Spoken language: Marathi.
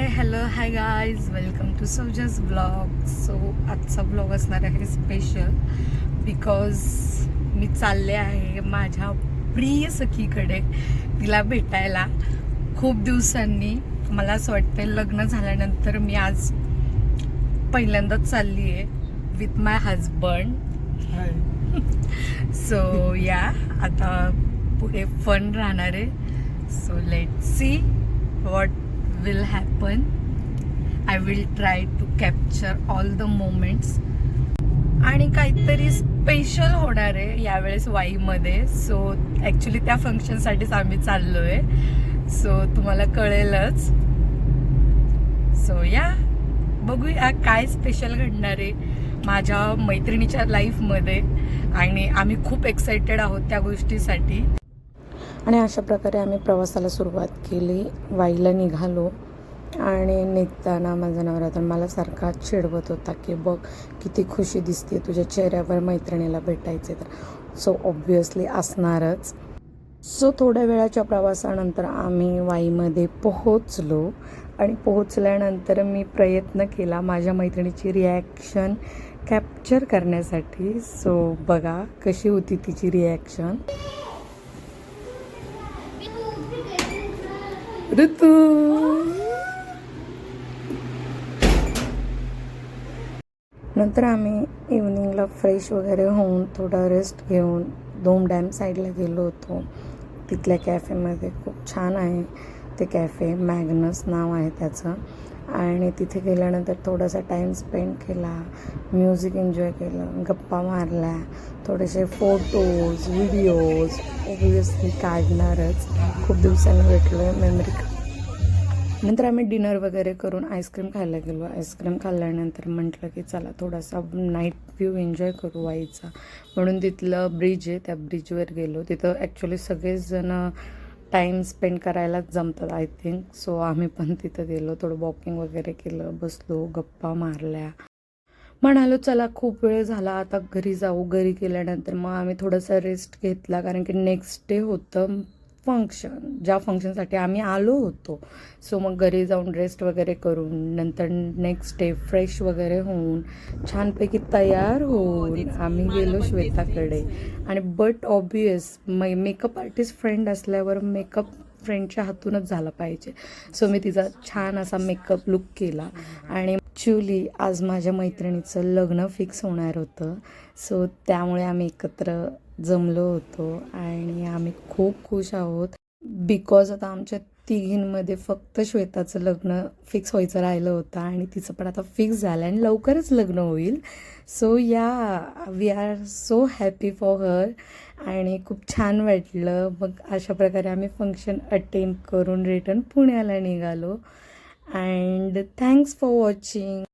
High guys, welcome to Saujas blog. So आजचा ब्लॉग असणार आहे स्पेशल बिकॉज मी चालले आहे माझ्या प्रिय सखीकडे तिला भेटायला. खूप दिवसांनी मला असं वाटतं लग्न झाल्यानंतर मी आज पहिल्यांदाच चालली आहे विथ माय हजबंड. सो या आता पुढे फन राहणार आहे. So let see what will happen. I will try to capture all the moments. आणि काहीतरी स्पेशल होणार आहे यावेळेस वाईमध्ये. सो ॲक्च्युली त्या फंक्शनसाठीच आम्ही चाललो आहे. सो तुम्हाला कळेलच. सो या बघूया काय स्पेशल घडणार आहे माझ्या मैत्रिणीच्या लाईफमध्ये. आणि आम्ही खूप एक्सायटेड आहोत त्या गोष्टीसाठी. आणि अशा प्रकारे आम्ही प्रवासाला सुरुवात केली. वाईला निघालो आणि निघताना माझा नवरा तर मला सारखा चिडवत होता की बघ किती खुशी दिसते तुझ्या चेहऱ्यावर मैत्रिणीला भेटायचे. तर सो ऑब्व्हियसली असणारच. सो थोड्या वेळाच्या प्रवासानंतर आम्ही वाईमध्ये पोहोचलो. आणि पोहोचल्यानंतर मी प्रयत्न केला माझ्या मैत्रिणीची रिॲक्शन कॅप्चर करण्यासाठी. सो बघा कशी होती तिची रिॲक्शन. ऋतू नंतर आम्ही इव्हनिंगला फ्रेश वगैरे होऊन थोडा रेस्ट घेऊन धूम डॅम साईडला गेलो होतो. तिथल्या कॅफेमध्ये खूप छान आहे ते कॅफे, मॅग्नस नाव आहे त्याचं. आणि तिथे गेल्यानंतर थोडासा टाईम स्पेंड केला, म्युझिक एन्जॉय केलं, गप्पा मारल्या, थोडेसे फोटोज व्हिडिओज ऑब्व्हियसली काढणारच. खूप दिवसांनी भेटलो आहे मेमरी. नंतर आम्ही डिनर वगैरे करून आईस्क्रीम खायला गेलो. आईस्क्रीम खाल्ल्यानंतर म्हटलं की चला थोडासा नाईट व्ह्यू एन्जॉय करू वाईचा. म्हणून तिथलं ब्रिज आहे त्या ब्रिजवर गेलो. तिथं ॲक्च्युली सगळेच जण टाईम स्पेंड करायलाच जमतात आय थिंक. सो आम्ही पण तिथं गेलो, थोडं वॉकिंग वगैरे केलं, बसलो, गप्पा मारल्या. म्हणालो चला खूप वेळ झाला आता घरी जाऊ. घरी गेल्यानंतर मग आम्ही थोडासा रेस्ट घेतला कारण की नेक्स्ट डे होतं फंक्शन, ज्या फंक्शनसाठी आम्ही आलो होतो. सो मग घरी जाऊन रेस्ट वगैरे करून नंतर नेक्स्ट डे फ्रेश वगैरे होऊन छानपैकी तयार होऊन आम्ही गेलो श्वेताकडे. आणि but obvious makeup artist friend असल्यावर मेकअप फ्रेंडच्या हातूनच झाला पाहिजे. सो मी तिचा छान असा मेकअप लुक केला. आणि ॲक्च्युली आज माझ्या मैत्रिणीचं लग्न फिक्स होणार होतं. सो त्यामुळे आम्ही एकत्र जमलो होतो आणि आम्ही खूप खुश आहोत बिकॉज आता आमच्या तिघींमध्ये फक्त श्वेताचं लग्न फिक्स व्हायचं राहिलं होतं आणि तिचं पण आता फिक्स झालं आणि लवकरच लग्न होईल. सो या we are so happy for her. आणि खूप छान वाटलं. मग अशा प्रकारे आम्ही फंक्शन अटेंड करून रिटर्न पुण्याला निघालो. And thanks for watching.